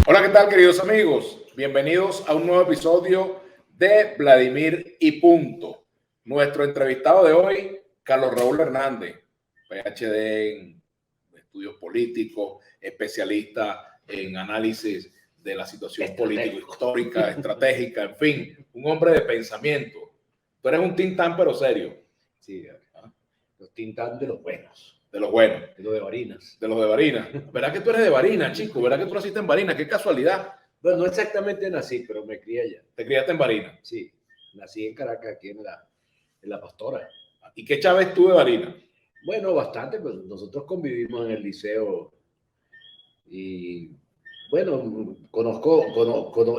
Hola, ¿qué tal, queridos amigos? Bienvenidos a un nuevo episodio de Vladimir y Punto. Nuestro entrevistado de hoy, Carlos Raúl Hernández, PhD en estudios políticos, especialista en análisis de la situación político-histórica, estratégica, en fin, un hombre de pensamiento. Tú eres un tintán, pero serio. Sí, los tintán de los buenos. De los buenos. De los de Barinas. De los de Barinas. ¿Verdad que tú eres de Barinas, chico? ¿Verdad que tú naciste en Barinas? Qué casualidad. Bueno, no exactamente nací, pero me crié allá. ¿Te criaste en Barinas? Sí, nací en Caracas, aquí en la Pastora. ¿Y qué Chávez tú de Barinas? Bueno, bastante, pues nosotros convivimos en el liceo y, bueno,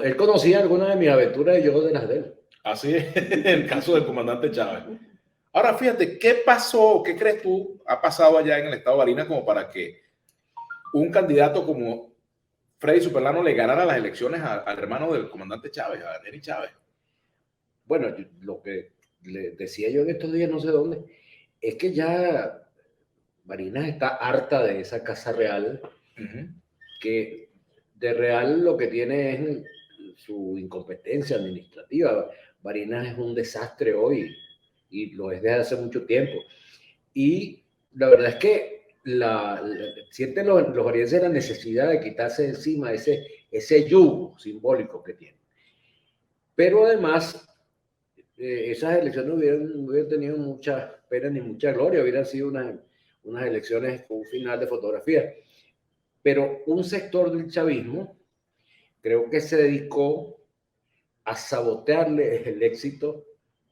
él conocía algunas de mis aventuras y yo de las de él. Así es el caso del comandante Chávez. Ahora, fíjate, ¿qué pasó? ¿Qué crees tú ha pasado allá en el estado de Barinas como para que un candidato como Freddy Superlano le ganara las elecciones al hermano del comandante Chávez, a Denis Chávez? Bueno, lo que le decía yo en estos días, no sé dónde, es que ya Barinas está harta de esa casa real, que de real lo que tiene es su incompetencia administrativa. Barinas es un desastre hoy y lo es desde hace mucho tiempo. Y la verdad es que sienten los barineses la necesidad de quitarse de encima ese yugo simbólico que tienen. Pero además, esas elecciones no hubieran tenido mucha pena ni mucha gloria, hubieran sido unas elecciones con un final de fotografía. Pero un sector del chavismo creo que se dedicó a sabotearle el éxito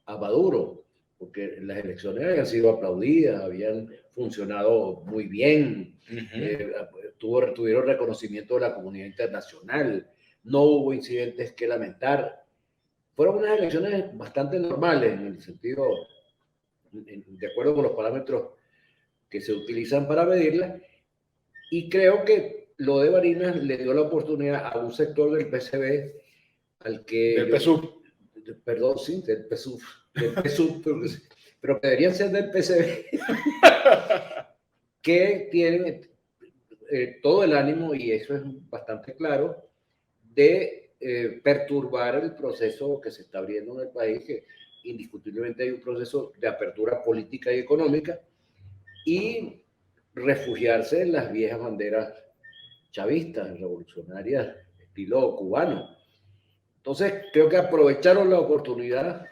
a Maduro, porque las elecciones habían sido aplaudidas, habían funcionado muy bien, tuvieron reconocimiento de la comunidad internacional, no hubo incidentes que lamentar. Fueron unas elecciones bastante normales en el sentido, de acuerdo con los parámetros que se utilizan para medirlas, y creo que lo de Barinas le dio la oportunidad a un sector del PCB al que... Del PSUV. Perdón, sí, del PSUV, pero que deberían ser del PCB, que tienen todo el ánimo, y eso es bastante claro, de perturbar el proceso que se está abriendo en el país, que indiscutiblemente hay un proceso de apertura política y económica, y refugiarse en las viejas banderas chavistas, revolucionarias, estilo cubano. Entonces, creo que aprovecharon la oportunidad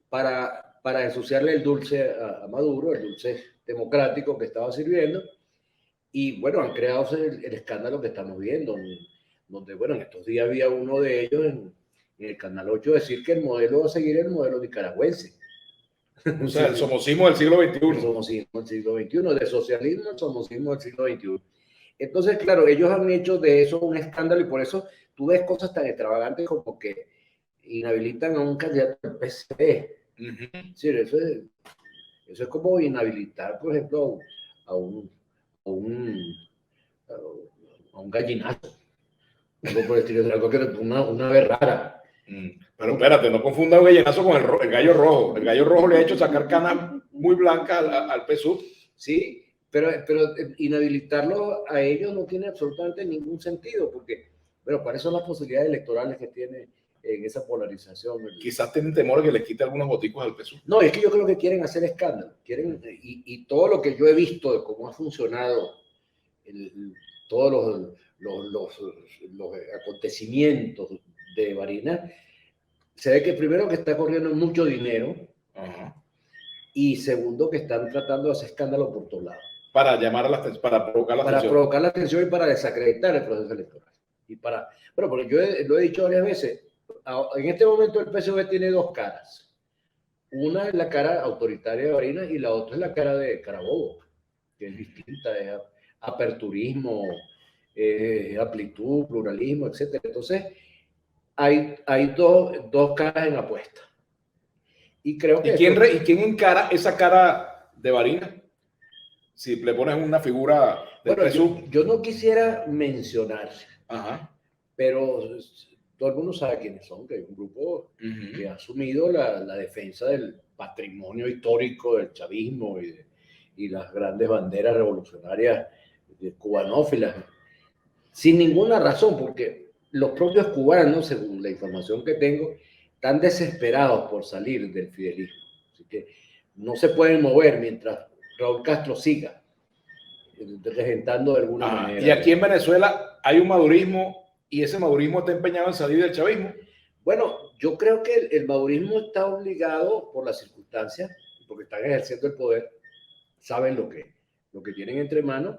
para ensuciarle el dulce a Maduro, el dulce democrático que estaba sirviendo, y bueno, han creado el escándalo que estamos viendo, donde, bueno, en estos días había uno de ellos en el Canal 8 decir que el modelo a seguir es el modelo nicaragüense. O sea, el somocismo del siglo XXI. El somocismo del siglo XXI, de socialismo al somocismo del siglo XXI. Entonces, claro, ellos han hecho de eso un escándalo y por eso tú ves cosas tan extravagantes como que inhabilitan a un candidato del PSB. Sí, eso es como inhabilitar, por ejemplo, a un gallinazo. Algo por el estilo, algo que una ave rara. Pero espérate, no confunda un gallinazo con el gallo rojo. El gallo rojo le ha hecho sacar canas muy blancas al PSUV. Sí, pero inhabilitarlo a ellos no tiene absolutamente ningún sentido, porque, bueno, ¿cuáles son las posibilidades electorales que tiene en esa polarización? Quizás tienen temor de que les quite algunos voticos al PSUV. No, es que yo creo que quieren hacer escándalo, y todo lo que yo he visto de cómo ha funcionado todos los acontecimientos de Barinas, se ve que primero que está corriendo mucho dinero, y segundo que están tratando de hacer escándalo por todos lados. Para llamar a la atención, para provocar la atención. Para provocar la atención y para desacreditar el proceso electoral. Bueno, porque yo lo he dicho varias veces, en este momento el PSV tiene dos caras. Una es la cara autoritaria de Barinas y la otra es la cara de Carabobo, que es distinta, es aperturismo, amplitud, pluralismo, etc. Entonces, hay dos caras en apuesta. Y creo que... ¿Y quién encara esa cara de Barinas? Si le pones una figura del PSUV. Yo no quisiera mencionar, pero todo el mundo sabe quiénes son, que hay un grupo que ha asumido la defensa del patrimonio histórico del chavismo y las grandes banderas revolucionarias cubanófilas, sin ninguna razón, porque los propios cubanos, según la información que tengo, están desesperados por salir del fidelismo. Así que no se pueden mover mientras Raúl Castro siga regentando de alguna manera. Y aquí en Venezuela hay un madurismo y ese madurismo está empeñado en salir del chavismo. Bueno, yo creo que el madurismo está obligado por las circunstancias, porque están ejerciendo el poder, saben lo que tienen entre manos,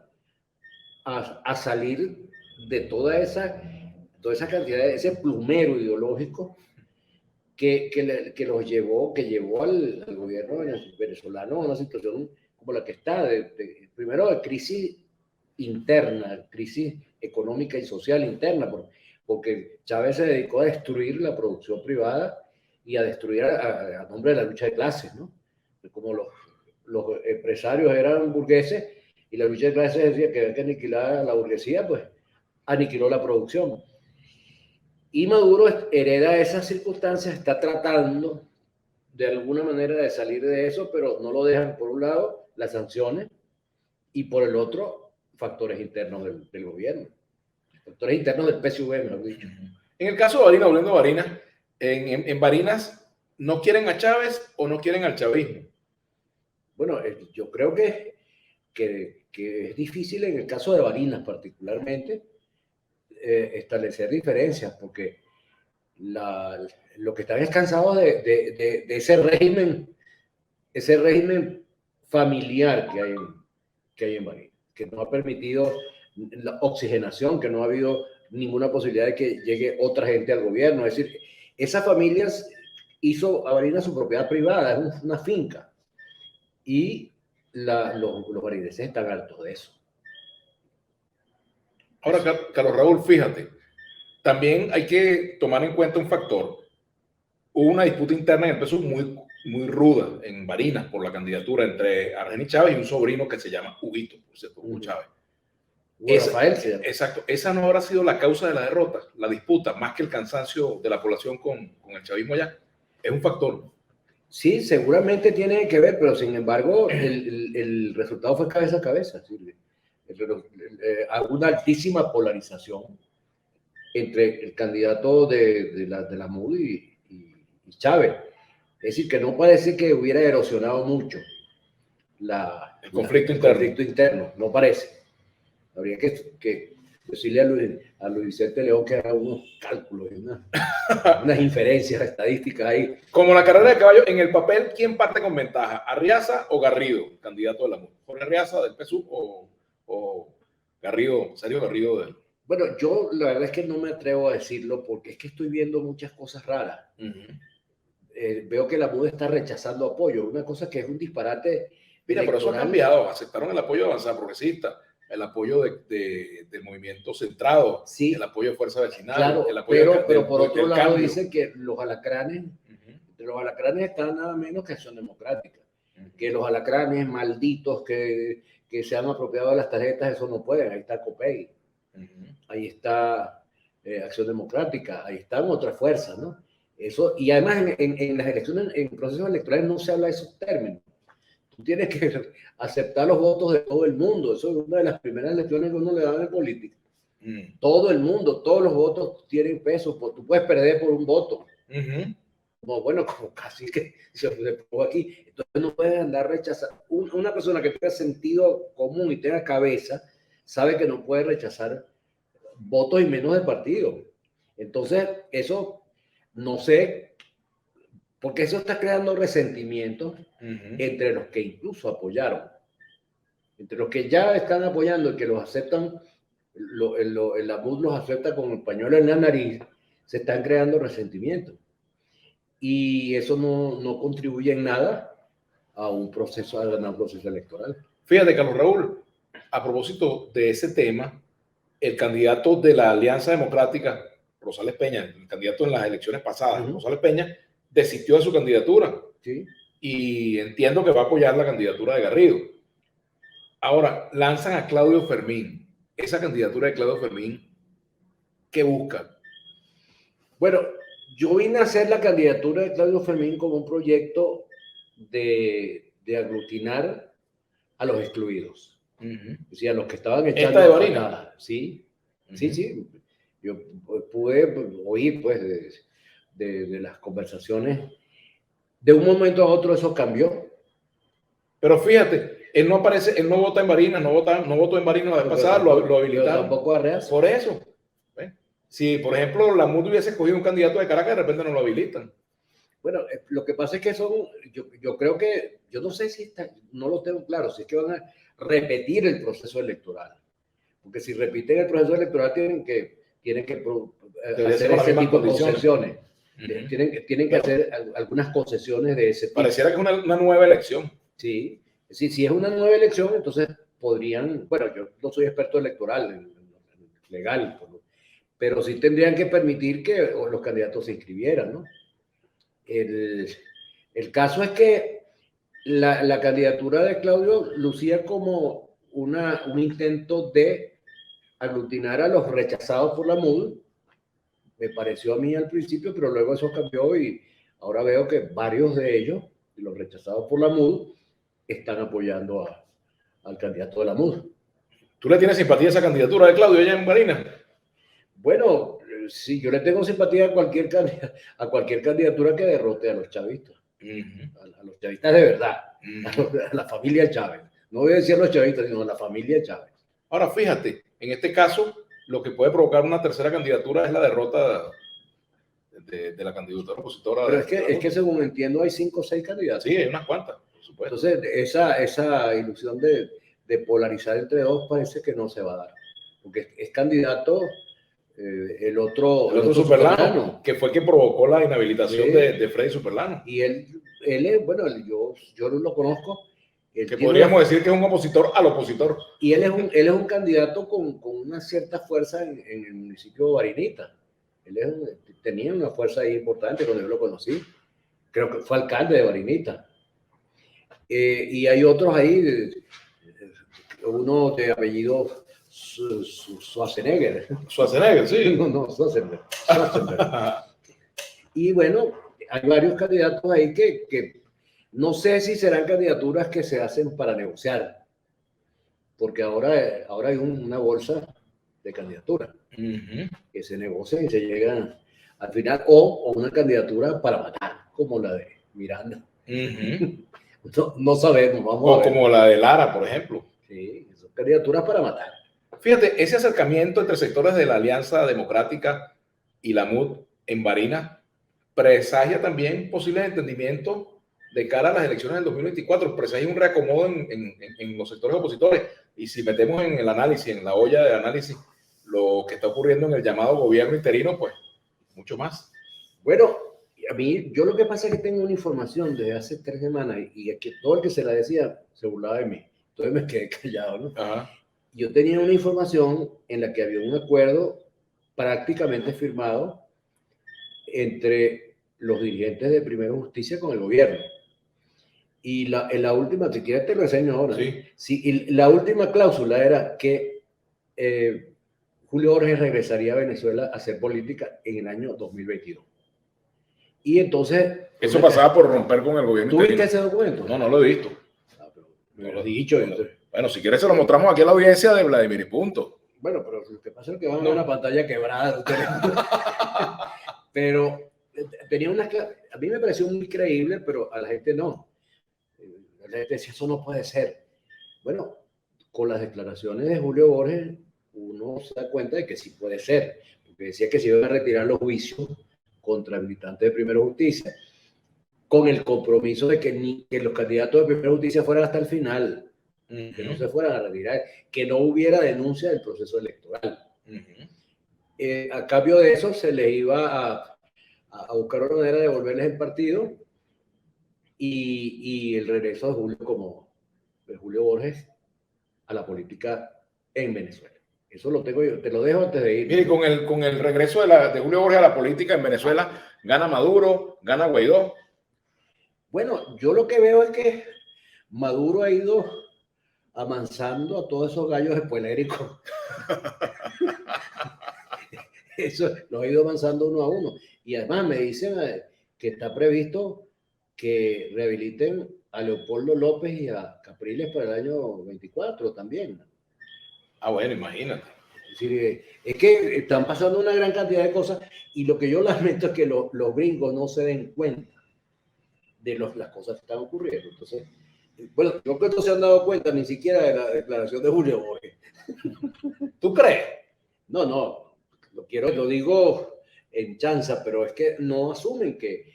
a salir de toda esa cantidad de ese plumero ideológico que llevó al gobierno venezolano a una situación como la que está, primero de crisis interna, crisis económica y social interna, porque Chávez se dedicó a destruir la producción privada y a destruir a nombre de la lucha de clases, ¿no? Como los empresarios eran burgueses y la lucha de clases decía que había que aniquilar a la burguesía, pues aniquiló la producción. Y Maduro hereda esas circunstancias, está tratando de alguna manera de salir de eso, pero no lo dejan, por un lado, las sanciones y por el otro, factores internos del gobierno. Factores internos del PSUV, mejor dicho. En el caso de Barinas, volviendo a Barinas, en Barinas, ¿no quieren a Chávez o no quieren al chavismo? Bueno, yo creo que es difícil en el caso de Barinas particularmente establecer diferencias, porque lo que están es cansados de ese régimen familiar que hay en Barinas, que no ha permitido la oxigenación, que no ha habido ninguna posibilidad de que llegue otra gente al gobierno. Es decir, esas familias hizo a Barinas su propiedad privada, es una finca. Y los barineses están hartos de eso. Ahora, Carlos Raúl, fíjate, también hay que tomar en cuenta un factor. Hubo una disputa interna en el PSUV muy ruda en Barinas por la candidatura entre Argenis Chávez y un sobrino que se llama Huguito, por cierto, Hugo Chávez. Rafael, sí. Exacto, esa no habrá sido la causa de la derrota, la disputa, más que el cansancio de la población con el chavismo allá. Es un factor. Sí, seguramente tiene que ver, pero sin embargo, el resultado fue cabeza a cabeza. ¿Sí? Una altísima polarización entre el candidato de la MUD y Chávez. Es decir, que no parece que hubiera erosionado mucho el conflicto interno, no parece. Habría que decirle a Luis Vicente León que haga unos cálculos, unas inferencias estadísticas ahí. Como la carrera de caballo, en el papel, ¿quién parte con ventaja? ¿Arriaza o Garrido, candidato de la MUD? ¿Jorge Arriaza del PSUV o Garrido, Sergio Garrido del... Bueno, yo la verdad es que no me atrevo a decirlo porque es que estoy viendo muchas cosas raras. Veo que la MUD está rechazando apoyo, una cosa que es un disparate. Mira, pero eso ha cambiado, aceptaron el apoyo de Avanzada Progresista, el apoyo del movimiento centrado, sí, el apoyo de Fuerza Vecinal, claro, el apoyo pero por otro lado dicen que los alacranes, entre los alacranes están nada menos que Acción Democrática, que los alacranes malditos que se han apropiado de las tarjetas, eso no pueden, ahí está COPEI, ahí está Acción Democrática, ahí están otras fuerzas, ¿no? Eso, y además en las elecciones, en procesos electorales no se habla de esos términos. Tú tienes que aceptar los votos de todo el mundo. Eso es una de las primeras lecciones que uno le da de política. Todo el mundo, todos los votos tienen peso. Tú puedes perder por un voto. Como, bueno, como casi que se puso aquí. Entonces no puedes andar rechazando. Una persona que tenga sentido común y tenga cabeza sabe que no puede rechazar votos y menos de partido. Entonces, eso no sé, porque eso está creando resentimientos entre los que incluso apoyaron, entre los que ya están apoyando y que los aceptan, la MUD los acepta con el pañuelo en la nariz, se están creando resentimientos. Y eso no contribuye en nada a un proceso electoral. Fíjate, Carlos Raúl, a propósito de ese tema, el candidato de la Alianza Democrática, Rosales Peña, el candidato en las elecciones pasadas, Rosales Peña, desistió de su candidatura. Sí. Y entiendo que va a apoyar la candidatura de Garrido. Ahora, lanzan a Claudio Fermín. Esa candidatura de Claudio Fermín, ¿qué busca? Bueno, yo vine a hacer la candidatura de Claudio Fermín como un proyecto de aglutinar a los excluidos. O sea, a los que estaban echando ¿Esta de Barinas? Sí, sí. Yo pude oír pues de las conversaciones. De un momento a otro eso cambió. Pero fíjate, él no aparece, él no vota en Barinas, no votó en Barinas la vez pasada, lo habilitaron. Tampoco Arreaza. Por eso. Si, por ejemplo, la MUD hubiese escogido un candidato de Caracas, de repente no lo habilitan. Bueno, lo que pasa es que yo creo que, yo no sé si está, no lo tengo claro, si es que van a repetir el proceso electoral. Porque si repiten el proceso electoral tienen que hacer ese tipo de concesiones. Tienen que hacer algunas concesiones de ese tipo. Pareciera que es una nueva elección. Sí, si es una nueva elección, entonces podrían, bueno, yo no soy experto electoral, legal, pero sí tendrían que permitir que los candidatos se inscribieran, ¿no? El caso es que la candidatura de Claudio lucía como un intento de aglutinar a los rechazados por la MUD, me pareció a mí al principio, pero luego eso cambió y ahora veo que varios de ellos, los rechazados por la MUD, están apoyando al candidato de la MUD. ¿Tú le tienes simpatía a esa candidatura de Claudio allá en Barinas? Bueno, sí, yo le tengo simpatía a cualquier candidatura que derrote a los chavistas. A los chavistas de verdad, a la familia Chávez. No voy a decir a los chavistas, sino a la familia Chávez. Ahora, fíjate, en este caso, lo que puede provocar una tercera candidatura es la derrota de la candidatura opositora. Pero es que según entiendo hay 5 o 6 candidatos. Sí, hay unas cuantas, por supuesto. Entonces, esa ilusión de polarizar entre dos parece que no se va a dar. Porque es candidato el otro Superlano, que fue el que provocó la inhabilitación de Freddy Superlano. Y él es, bueno, yo lo conozco. Que podríamos decir que es un opositor al opositor. Y él es un candidato con una cierta fuerza en el municipio de Barinita. Tenía una fuerza ahí importante cuando yo lo conocí. Creo que fue alcalde de Barinita. Y hay otros ahí, uno de apellido Schwarzenegger. Schwarzenegger, sí. No, Schwarzenegger. Y bueno, hay varios candidatos ahí que no sé si serán candidaturas que se hacen para negociar, porque ahora hay una bolsa de candidaturas que se negocian y se llegan al final, o una candidatura para matar, como la de Miranda. No sabemos, vamos a ver. O como la de Lara, por ejemplo. Sí, son candidaturas para matar. Fíjate, ese acercamiento entre sectores de la Alianza Democrática y la MUD en Barinas presagia también posibles entendimientos de cara a las elecciones del 2024, presagia un reacomodo en los sectores opositores. Y si metemos en el análisis, en la olla de análisis, lo que está ocurriendo en el llamado gobierno interino, pues mucho más. Bueno, a mí, yo lo que pasa es que tengo una información desde hace 3 semanas y es que todo el que se la decía se burlaba de mí. Entonces me quedé callado, ¿no? Ajá. Yo tenía una información en la que había un acuerdo prácticamente firmado entre los dirigentes de Primera Justicia con el gobierno. Y en la última, si quieres te lo enseño ahora. Sí, y la última cláusula era que Julio Borges regresaría a Venezuela a hacer política en el año 2022. Y entonces... Eso pasaba por romper con el gobierno. ¿Tú viste ese documento? No, no lo he visto. Pero me lo has dicho. Bueno, si quieres se lo mostramos aquí a la audiencia de Vladimir y punto. Bueno, pero lo que pasa es que van a ver una pantalla quebrada. Pero tenía a mí me pareció muy creíble, pero a la gente no. La gente decía, eso no puede ser. Bueno, con las declaraciones de Julio Borges, uno se da cuenta de que sí puede ser, porque decía que se iban a retirar los juicios contra militantes de Primera Justicia, con el compromiso de que los candidatos de Primera Justicia fueran hasta el final, que no se fueran a retirar, que no hubiera denuncia del proceso electoral. A cambio de eso, se les iba a buscar una manera de devolverles el partido y el regreso de Julio Borges a la política en Venezuela. Eso lo tengo yo, te lo dejo antes de ir. Mire, con el regreso de Julio Borges a la política en Venezuela, gana Maduro, gana Guaidó. Bueno, yo lo que veo es que Maduro ha ido amansando a todos esos gallos espueléricos. Eso lo ha ido avanzando uno a uno. Y además me dicen que está previsto que rehabiliten a Leopoldo López y a Capriles para el año 24 también. Ah, bueno, imagínate. decir, es que están pasando una gran cantidad de cosas y lo que yo lamento es que los gringos no se den cuenta de las cosas que están ocurriendo. Entonces, bueno, creo que no se han dado cuenta ni siquiera de la declaración de Julio Borges. ¿Tú crees? No, lo digo en chanza, pero es que no asumen que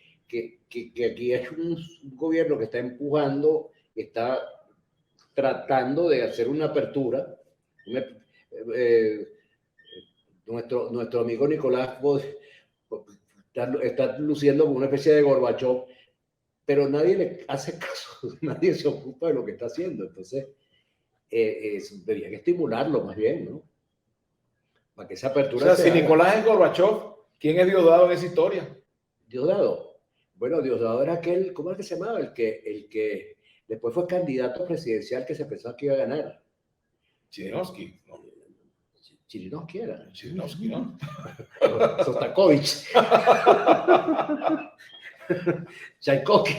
aquí es un gobierno que está empujando, que está tratando de hacer una apertura. Nuestro amigo Nicolás está luciendo como una especie de Gorbachov, pero nadie le hace caso, nadie se ocupa de lo que está haciendo. Entonces, deberían estimularlo más bien, ¿no? Para que esa apertura o sea, si Nicolás es Gorbachov, ¿quién es Diosdado en esa historia? Diosdado. Bueno, Diosdado era aquel, ¿cómo es que se llamaba? El que después fue candidato presidencial que se pensaba que iba a ganar. Chirinovsky, ¿no? Chirinovsky era. Chirinovsky, ¿no? Sostakovich. Tchaikovsky.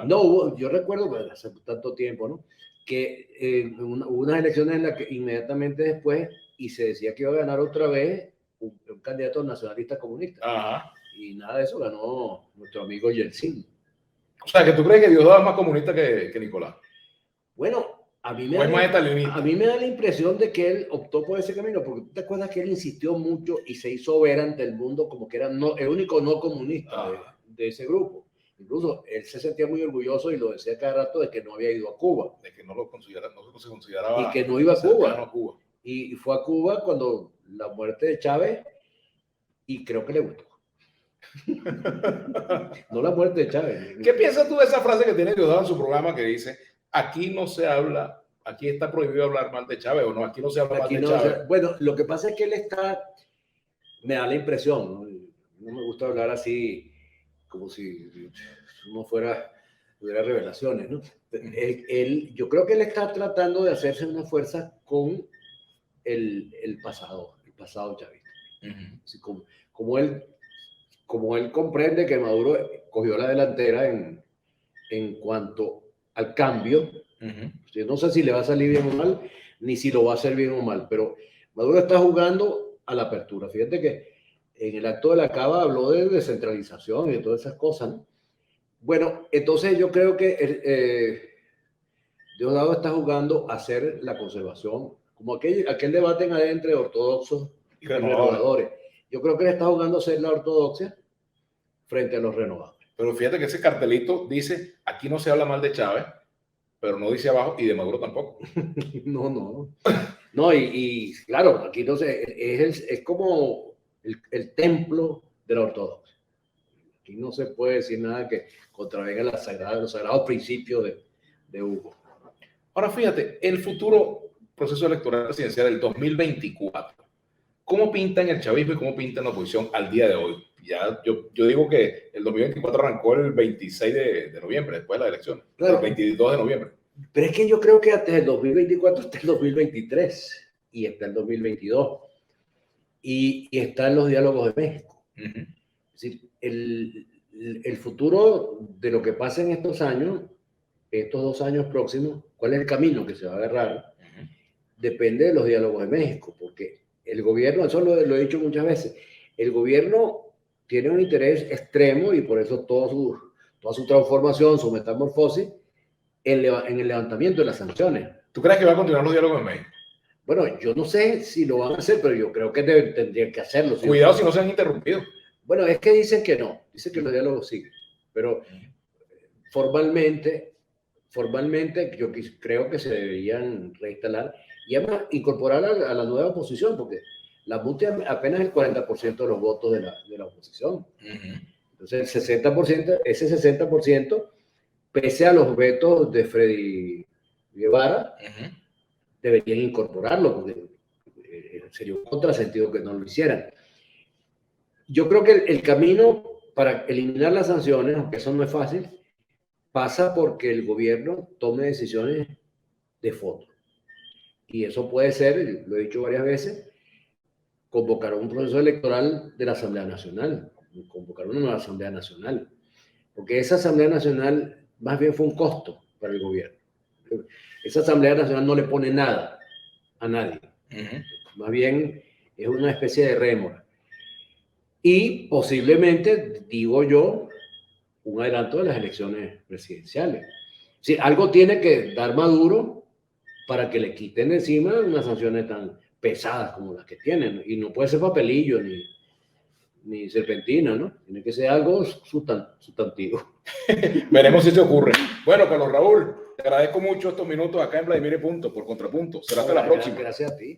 No, yo recuerdo, bueno, hace tanto tiempo, ¿no? Que hubo unas elecciones en las que inmediatamente después, y se decía que iba a ganar otra vez un candidato nacionalista comunista. Ajá. Y nada de eso ganó nuestro amigo Yeltsin. O sea, que tú crees que Diosdado es más comunista que Nicolás. Bueno, a mí me da la impresión de que él optó por ese camino, porque tú te acuerdas que él insistió mucho y se hizo ver ante el mundo como que era el único no comunista de ese grupo. Incluso él se sentía muy orgulloso y lo decía cada rato de que no había ido a Cuba. De que no se consideraba. Y que no iba a Cuba. Y fue a Cuba cuando la muerte de Chávez, y creo que le gustó. No la muerte de Chávez. ¿Qué piensas tú de esa frase que tiene Diosdado en su programa que dice, aquí no se habla, aquí está prohibido hablar mal de Chávez, o no, aquí no se habla mal de Chávez? Bueno, lo que pasa es que él me da la impresión, no me gusta hablar así como si uno tuviera revelaciones, ¿no? Yo creo que él está tratando de hacerse una fuerza con el pasado chavista. Así como él comprende que Maduro cogió la delantera en cuanto al cambio. Yo no sé si le va a salir bien o mal, ni si lo va a hacer bien o mal, pero Maduro está jugando a la apertura. Fíjate que en el acto de la Cava habló de descentralización y de todas esas cosas, ¿no? Bueno, entonces yo creo que Diosdado está jugando a hacer la conservación, como aquel debate en ADN entre ortodoxos y renovadores. Yo creo que él está jugando a hacer la ortodoxia frente a los renovadores. Pero fíjate que ese cartelito dice, aquí no se habla mal de Chávez, pero no dice abajo, y de Maduro tampoco. No, y claro, aquí no sé, es como el templo de la ortodoxia. Aquí no se puede decir nada que contravenga los sagrados principios de Hugo. Ahora fíjate, el futuro proceso electoral presidencial del 2024, ¿cómo pintan el chavismo y cómo pintan la oposición al día de hoy? Ya, yo digo que el 2024 arrancó el 26 de noviembre, después de las elecciones, claro. El 22 de noviembre. Pero es que yo creo que antes del 2024 está el 2023 y está el 2022 y están los diálogos de México. Es decir, el futuro de lo que pasa en estos años, estos 2 años próximos, cuál es el camino que se va a agarrar, depende de los diálogos de México, porque el gobierno, eso lo he dicho muchas veces, el gobierno tiene un interés extremo y por eso toda su transformación, su metamorfosis, en el levantamiento de las sanciones. ¿Tú crees que va a continuar los diálogos en México? Bueno, yo no sé si lo van a hacer, pero yo creo que tendrían que hacerlo. Cuidado si no se han interrumpido. Bueno, es que dicen que no, dicen que los diálogos siguen, pero formalmente yo creo que se deberían reinstalar y además incorporar a la nueva oposición, porque la MUT apenas el 40% de los votos de la oposición. Entonces, ese 60%, pese a los vetos de Freddy Guevara, deberían incorporarlo, porque sería un contrasentido que no lo hicieran. Yo creo que el camino para eliminar las sanciones, aunque eso no es fácil, pasa porque el gobierno tome decisiones de fondo. Y eso puede ser, lo he dicho varias veces, convocar un proceso electoral de la Asamblea Nacional, convocar una nueva Asamblea Nacional, porque esa Asamblea Nacional más bien fue un costo para el gobierno. Esa Asamblea Nacional no le pone nada a nadie. más bien es una especie de rémora. Y posiblemente, digo yo, un adelanto de las elecciones presidenciales. Sí, algo tiene que dar Maduro para que le quiten encima unas sanciones tan pesadas como las que tienen. Y no puede ser papelillo ni serpentina, ¿no? Tiene que ser algo sustantivo. Veremos si se ocurre. Bueno, Carlos Raúl, te agradezco mucho estos minutos acá en Vladimir y Punto, por Contrapunto. Será hasta la próxima. Gracias a ti.